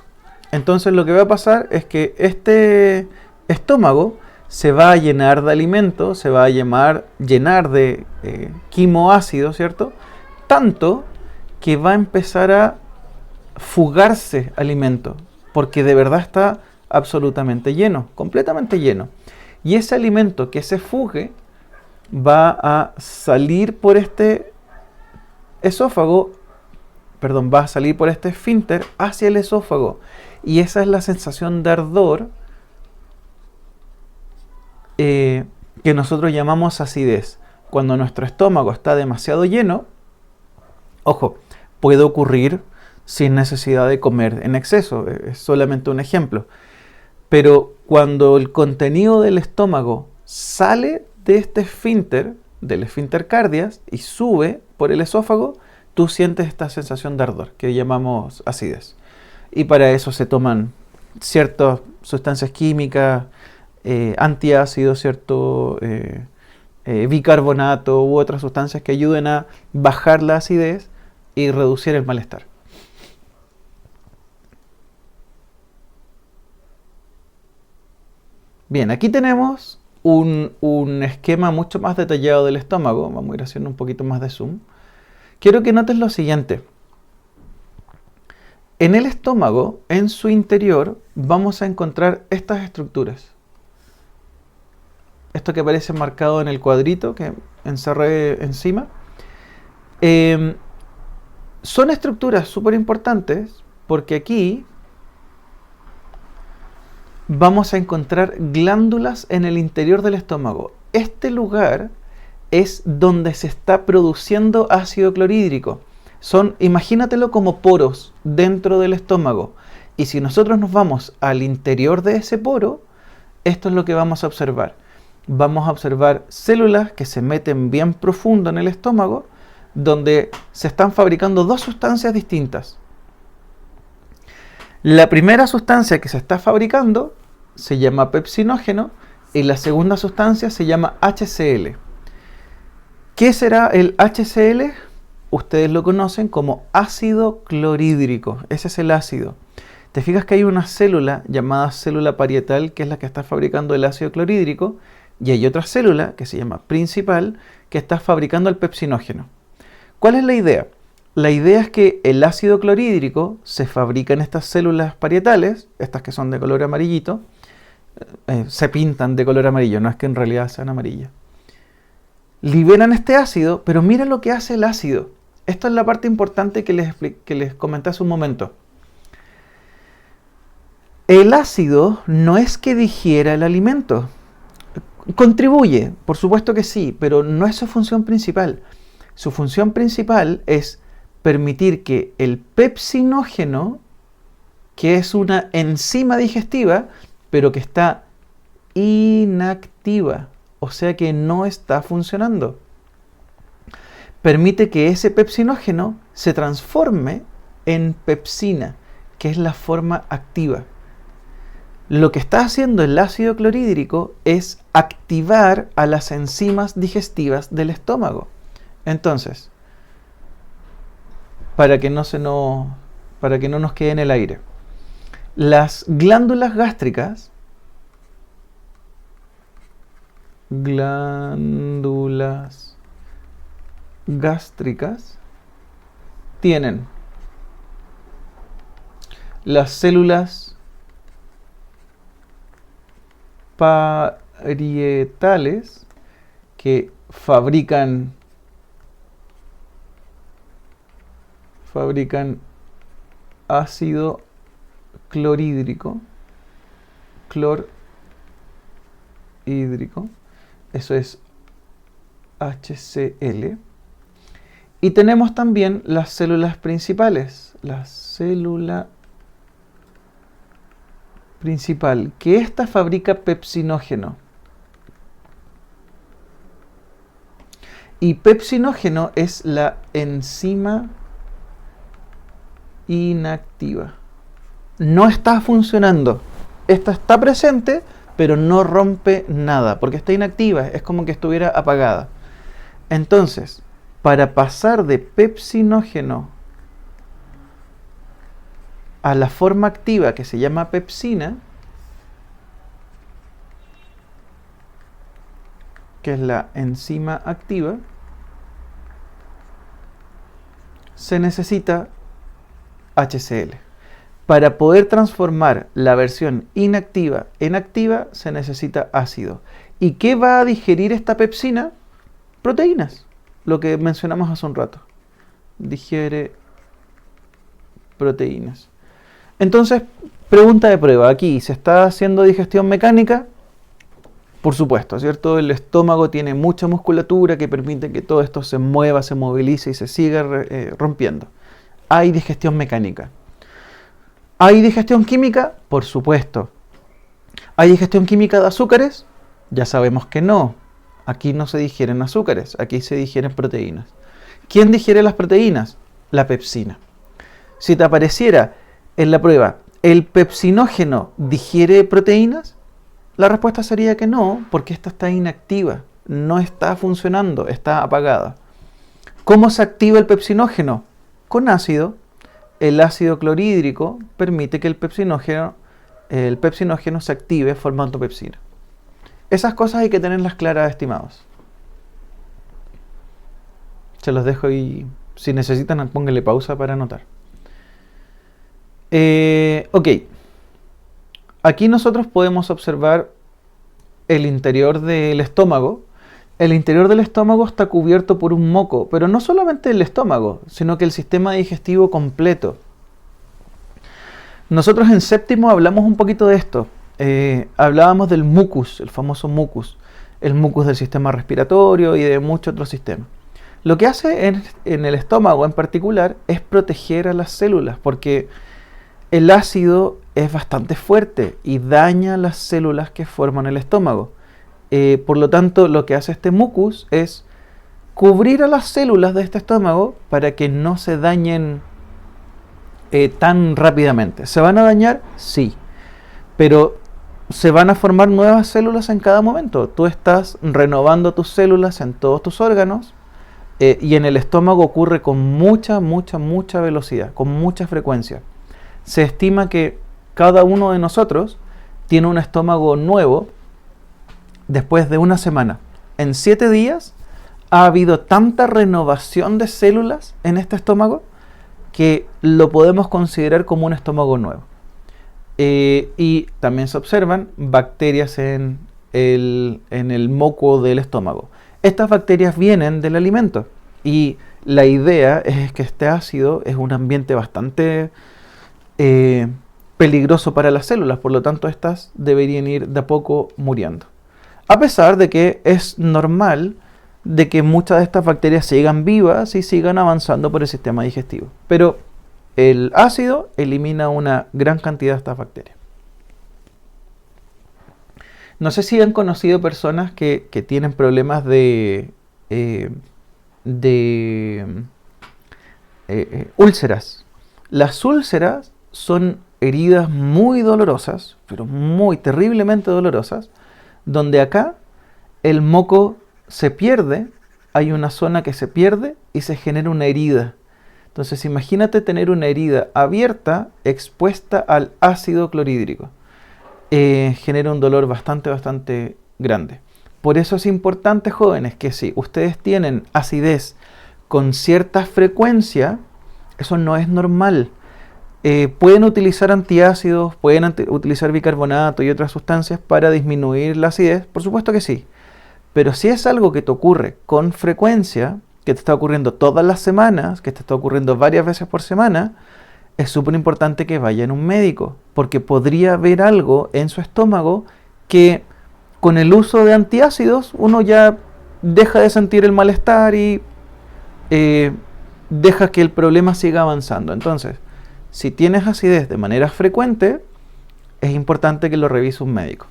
Entonces lo que va a pasar es que este estómago se va a llenar de alimento, se va a llenar de quimo ácido, ¿cierto? Tanto que va a empezar a fugarse alimento, porque de verdad está absolutamente lleno, completamente lleno. Y ese alimento que se fugue va a salir por este esófago, va a salir por este esfínter hacia el esófago. Y esa es la sensación de ardor que nosotros llamamos acidez. Cuando nuestro estómago está demasiado lleno, ojo, puede ocurrir sin necesidad de comer en exceso, es solamente un ejemplo. Pero cuando el contenido del estómago sale de este esfínter, del esfínter cardias, y sube por el esófago, tú sientes esta sensación de ardor, que llamamos acidez. Y para eso se toman ciertas sustancias químicas, antiácidos, cierto, bicarbonato u otras sustancias que ayuden a bajar la acidez y reducir el malestar. Bien, aquí tenemos un esquema mucho más detallado del estómago. Vamos a ir haciendo un poquito más de zoom. Quiero que notes lo siguiente. En el estómago, en su interior, vamos a encontrar estas estructuras. Esto que aparece marcado en el cuadrito que encerré encima. Son estructuras súper importantes porque aquí vamos a encontrar glándulas en el interior del estómago. Este lugar es donde se está produciendo ácido clorhídrico. Imagínatelo como poros dentro del estómago. Y si nosotros nos vamos al interior de ese poro, esto es lo que vamos a observar. Vamos a observar células que se meten bien profundo en el estómago, donde se están fabricando dos sustancias distintas. La primera sustancia que se está fabricando se llama pepsinógeno y la segunda sustancia se llama HCl. ¿Qué será el HCl? Ustedes lo conocen como ácido clorhídrico. Ese es el ácido. Te fijas que hay una célula llamada célula parietal, que es la que está fabricando el ácido clorhídrico, y hay otra célula que se llama principal, que está fabricando el pepsinógeno. ¿Cuál es la idea? La idea es que el ácido clorhídrico se fabrica en estas células parietales, estas que son de color amarillito, se pintan de color amarillo, no es que en realidad sean amarillas. Liberan este ácido, pero mira lo que hace el ácido. Esta es la parte importante que les comenté hace un momento. El ácido no es que digiera el alimento. Contribuye, por supuesto que sí, pero no es su función principal. Su función principal es permitir que el pepsinógeno, que es una enzima digestiva, pero que está inactiva, o sea que no está funcionando, permite que ese pepsinógeno se transforme en pepsina, que es la forma activa. Lo que está haciendo el ácido clorhídrico es activar a las enzimas digestivas del estómago. Entonces, para que no nos quede en el aire, las glándulas gástricas tienen las células parietales que fabrican ácido clorhídrico, eso es HCl. Y tenemos también las células principales, la célula principal, que esta fabrica pepsinógeno. Y pepsinógeno es la enzima inactiva. No está funcionando. Esta está presente, pero no rompe nada, porque está inactiva, es como que estuviera apagada. Entonces, para pasar de pepsinógeno a la forma activa que se llama pepsina, que es la enzima activa, se necesita HCl. Para poder transformar la versión inactiva en activa se necesita ácido. ¿Y qué va a digerir esta pepsina? Proteínas, lo que mencionamos hace un rato. Digiere proteínas. Entonces, pregunta de prueba. Aquí, ¿se está haciendo digestión mecánica? Por supuesto, ¿cierto? El estómago tiene mucha musculatura que permite que todo esto se mueva, se movilice y se siga rompiendo. Hay digestión mecánica. ¿Hay digestión química? Por supuesto. ¿Hay digestión química de azúcares? Ya sabemos que no. Aquí no se digieren azúcares, aquí se digieren proteínas. ¿Quién digiere las proteínas? La pepsina. Si te apareciera en la prueba, ¿el pepsinógeno digiere proteínas? La respuesta sería que no, porque esta está inactiva, no está funcionando, está apagada. ¿Cómo se activa el pepsinógeno? Con ácido. El ácido clorhídrico permite que el pepsinógeno se active formando pepsina. Esas cosas hay que tenerlas claras, estimados. Se los dejo y si necesitan pónganle pausa para anotar. Ok. Aquí nosotros podemos observar el interior del estómago. el interior del estómago está cubierto por un moco, pero no solamente el estómago, sino que el sistema digestivo completo. Nosotros en séptimo hablamos un poquito de esto. Hablábamos del mucus, el famoso mucus, el mucus del sistema respiratorio y de muchos otros sistemas. Lo que hace en el estómago en particular es proteger a las células, porque el ácido es bastante fuerte y daña las células que forman el estómago. Por lo tanto, lo que hace este mucus es cubrir a las células de este estómago para que no se dañen tan rápidamente. ¿Se van a dañar? Sí, pero se van a formar nuevas células en cada momento. Tú estás renovando tus células en todos tus órganos y en el estómago ocurre con mucha velocidad, con mucha frecuencia. Se estima que cada uno de nosotros tiene un estómago nuevo después de una semana. En 7 días ha habido tanta renovación de células en este estómago que lo podemos considerar como un estómago nuevo. Y también se observan bacterias en el moco del estómago. Estas bacterias vienen del alimento y la idea es que este ácido es un ambiente bastante peligroso para las células, por lo tanto estas deberían ir de a poco muriendo. A pesar de que es normal de que muchas de estas bacterias sigan vivas y sigan avanzando por el sistema digestivo. Pero el ácido elimina una gran cantidad de estas bacterias. No sé si han conocido personas que tienen problemas de úlceras. Las úlceras son heridas muy dolorosas, pero muy terriblemente dolorosas, donde acá el moco se pierde, hay una zona que se pierde y se genera una herida. Entonces imagínate tener una herida abierta, expuesta al ácido clorhídrico. Genera un dolor bastante grande. Por eso es importante, jóvenes, que si ustedes tienen acidez con cierta frecuencia, eso no es normal. Pueden utilizar antiácidos, pueden utilizar bicarbonato y otras sustancias para disminuir la acidez, por supuesto que sí. Pero si es algo que te ocurre con frecuencia, que te está ocurriendo todas las semanas, que te está ocurriendo varias veces por semana, es súper importante que vayan a un médico, porque podría haber algo en su estómago que con el uso de antiácidos uno ya deja de sentir el malestar y deja que el problema siga avanzando. Entonces, si tienes acidez de manera frecuente, es importante que lo revise un médico.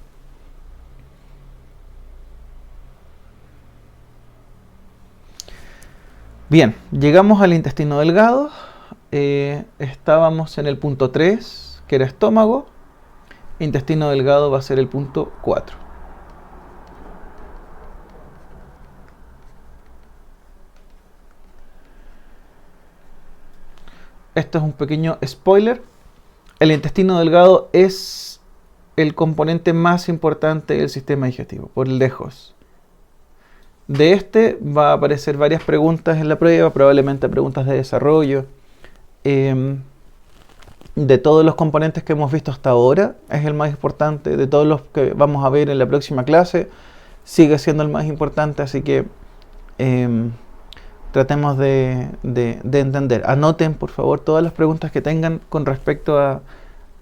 Bien, llegamos al intestino delgado. Estábamos en el punto 3, que era estómago. Intestino delgado va a ser el punto 4. Esto es un pequeño spoiler. El intestino delgado es el componente más importante del sistema digestivo, por lejos. De este va a aparecer varias preguntas en la prueba, probablemente preguntas de desarrollo. De todos los componentes que hemos visto hasta ahora, es el más importante. De todos los que vamos a ver en la próxima clase, sigue siendo el más importante, así que tratemos de entender. Anoten, por favor, todas las preguntas que tengan con respecto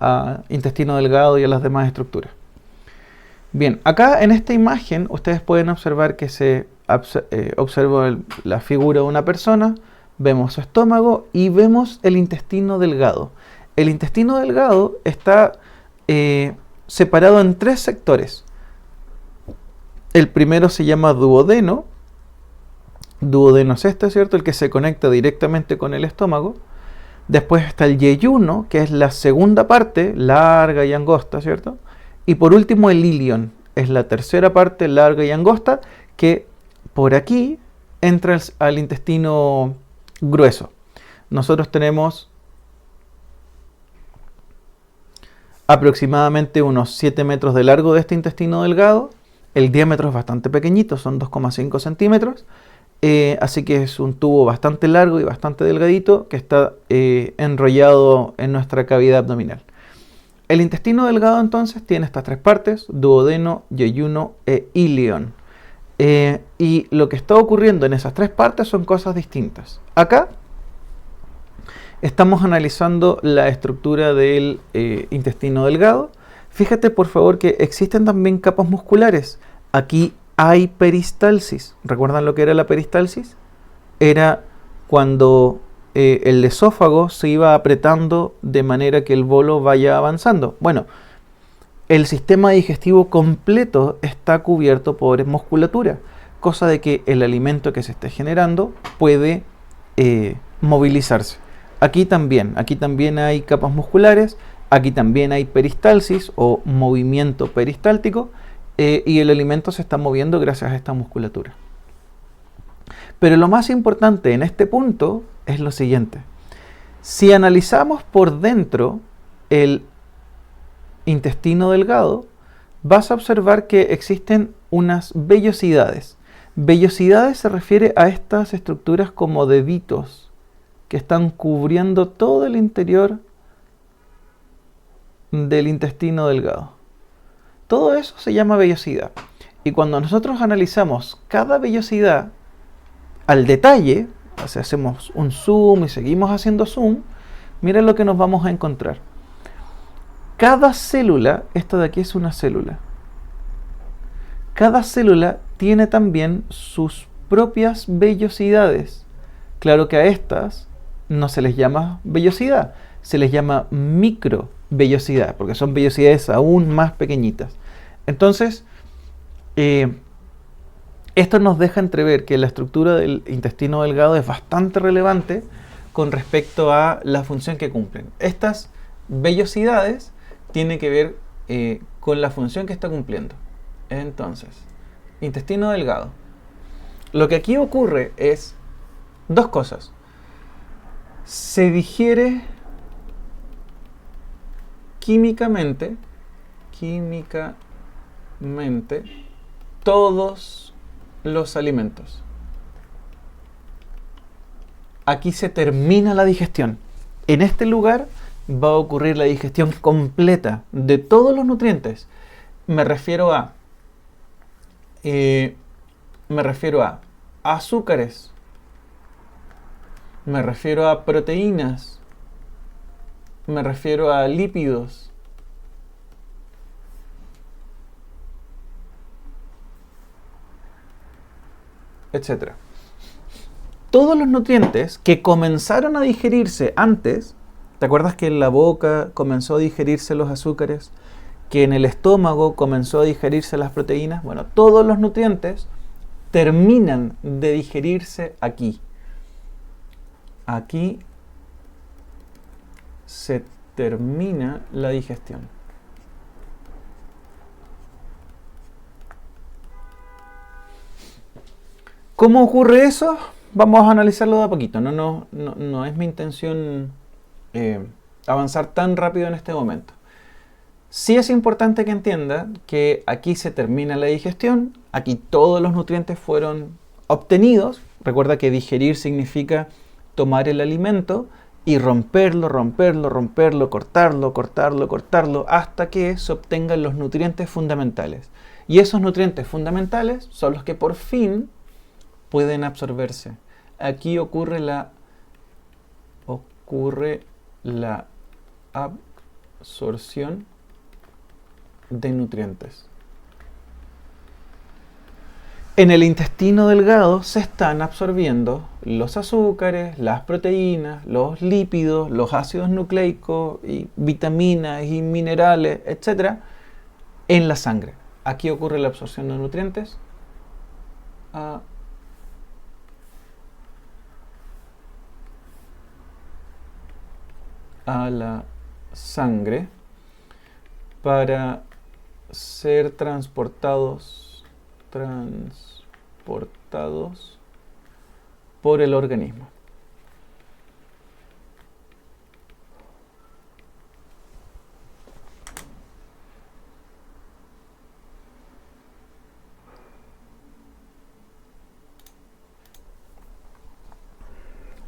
a intestino delgado y a las demás estructuras. Bien, acá en esta imagen ustedes pueden observar que se observa la figura de una persona, vemos su estómago y vemos el intestino delgado. El intestino delgado está separado en 3 sectores. El primero se llama duodeno. Duodeno es este, ¿cierto? El que se conecta directamente con el estómago. Después está el yeyuno, que es la segunda parte, larga y angosta, ¿cierto? Y por último el ilion, es la tercera parte, larga y angosta, que por aquí entra al intestino grueso. Nosotros tenemos aproximadamente unos 7 metros de largo de este intestino delgado. El diámetro es bastante pequeñito, son 2,5 centímetros. Así que es un tubo bastante largo y bastante delgadito que está enrollado en nuestra cavidad abdominal. El intestino delgado entonces tiene estas 3 partes: duodeno, yeyuno e ilion. Y lo que está ocurriendo en esas tres partes son cosas distintas. Acá estamos analizando la estructura del intestino delgado. Fíjate por favor que existen también capas musculares. Aquí hay peristalsis. ¿Recuerdan lo que era la peristalsis? Era cuando el esófago se iba apretando de manera que el bolo vaya avanzando. Bueno, el sistema digestivo completo está cubierto por musculatura, cosa de que el alimento que se esté generando puede movilizarse. Aquí también hay capas musculares, aquí también hay peristalsis o movimiento peristáltico, y el alimento se está moviendo gracias a esta musculatura. Pero lo más importante en este punto es lo siguiente. Si analizamos por dentro el intestino delgado, vas a observar que existen unas vellosidades. Vellosidades se refiere a estas estructuras como deditos que están cubriendo todo el interior del intestino delgado. Todo eso se llama vellosidad. Y cuando nosotros analizamos cada vellosidad al detalle, o sea, hacemos un zoom y seguimos haciendo zoom, miren lo que nos vamos a encontrar. Cada célula, esto de aquí es una célula, cada célula tiene también sus propias vellosidades. Claro que a estas no se les llama vellosidad, se les llama microvellosidad, porque son vellosidades aún más pequeñitas. Entonces, esto nos deja entrever que la estructura del intestino delgado es bastante relevante con respecto a la función que cumplen. Estas vellosidades tienen que ver con la función que está cumpliendo. Entonces, intestino delgado. Lo que aquí ocurre es dos cosas. Se digiere químicamente todos los alimentos. Aquí se termina la digestión. En este lugar va a ocurrir la digestión completa de todos los nutrientes. Me refiero a azúcares, me refiero a proteínas, me refiero a lípidos, etc. Todos los nutrientes que comenzaron a digerirse antes, ¿te acuerdas que en la boca comenzó a digerirse los azúcares? Que en el estómago comenzó a digerirse las proteínas. Bueno, todos los nutrientes terminan de digerirse aquí. Aquí se termina la digestión. ¿Cómo ocurre eso? Vamos a analizarlo de a poquito. No es mi intención avanzar tan rápido en este momento. Sí es importante que entienda que aquí se termina la digestión, aquí todos los nutrientes fueron obtenidos. Recuerda que digerir significa tomar el alimento y romperlo, cortarlo, hasta que se obtengan los nutrientes fundamentales. Y esos nutrientes fundamentales son los que por fin pueden absorberse. Aquí ocurre la absorción de nutrientes. En el intestino delgado se están absorbiendo los azúcares, las proteínas, los lípidos, los ácidos nucleicos, y vitaminas y minerales, etc. en la sangre. Aquí ocurre la absorción de nutrientes a la sangre para ser transportados por el organismo.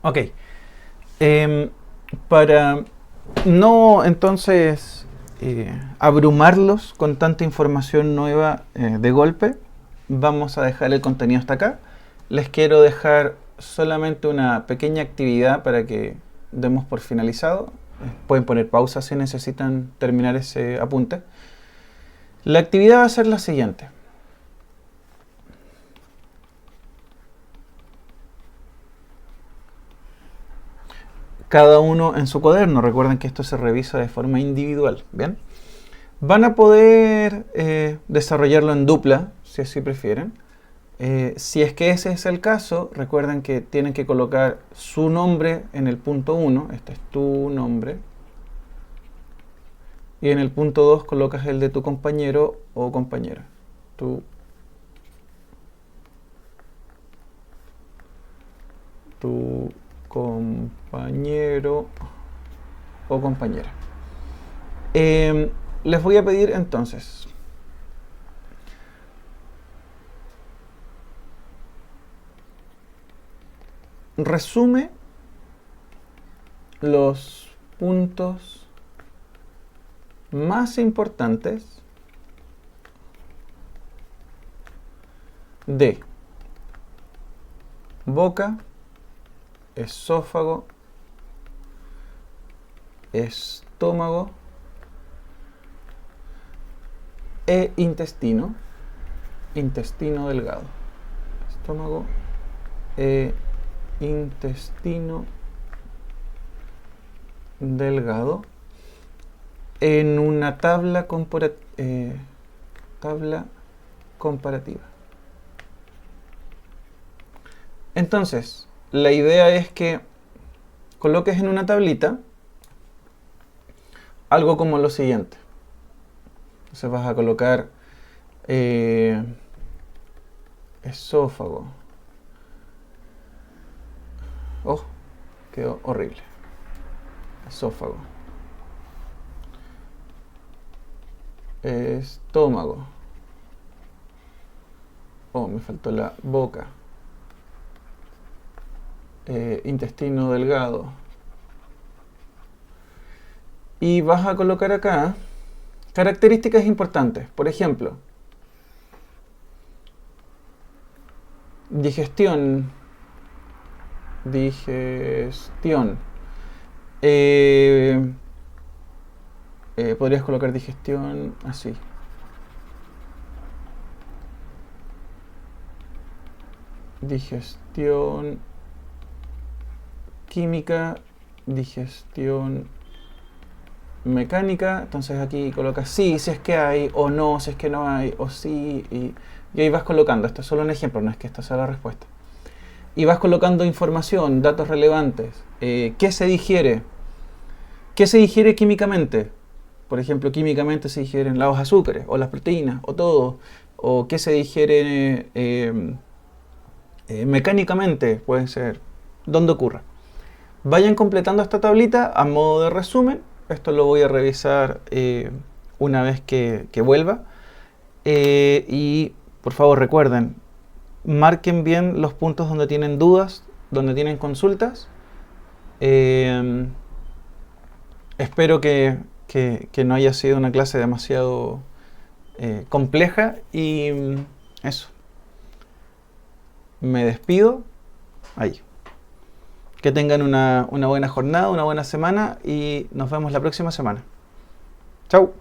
Ok. Para no entonces abrumarlos con tanta información nueva de golpe, vamos a dejar el contenido hasta acá. Les quiero dejar solamente una pequeña actividad para que demos por finalizado. Pueden poner pausa si necesitan terminar ese apunte. La actividad va a ser la siguiente. Cada uno en su cuaderno, recuerden que esto se revisa de forma individual, ¿bien? Van a poder desarrollarlo en dupla, si así prefieren. Si es que ese es el caso, recuerden que tienen que colocar su nombre en el punto 1, este es tu nombre, y en el punto 2 colocas el de tu compañero o compañera. Tu compañero o compañera. Les voy a pedir entonces resume los puntos más importantes de boca, esófago, estómago e intestino delgado. Estómago e intestino delgado en una tabla comparativa. Entonces, la idea es que coloques en una tablita algo como lo siguiente. Entonces vas a colocar esófago. Oh, quedó horrible. Esófago. Estómago. Oh, me faltó la boca. Intestino delgado. Y vas a colocar acá características importantes. Por ejemplo, digestión. Podrías colocar digestión así. Digestión química, digestión mecánica. Entonces aquí colocas sí, si es que hay, o no, si es que no hay, o sí, y ahí vas colocando. Esto es solo un ejemplo, no es que esta sea la respuesta. Y vas colocando información, datos relevantes. ¿Qué se digiere? ¿Qué se digiere químicamente? Por ejemplo, químicamente se digieren los azúcares, o las proteínas, o todo. O qué se digiere mecánicamente, puede ser. ¿Dónde ocurre? Vayan completando esta tablita a modo de resumen. Esto lo voy a revisar una vez que vuelva. Y por favor recuerden, marquen bien los puntos donde tienen dudas, donde tienen consultas. Espero que no haya sido una clase demasiado compleja y eso. Me despido. Ahí. Que tengan una buena jornada, una buena semana y nos vemos la próxima semana. Chau.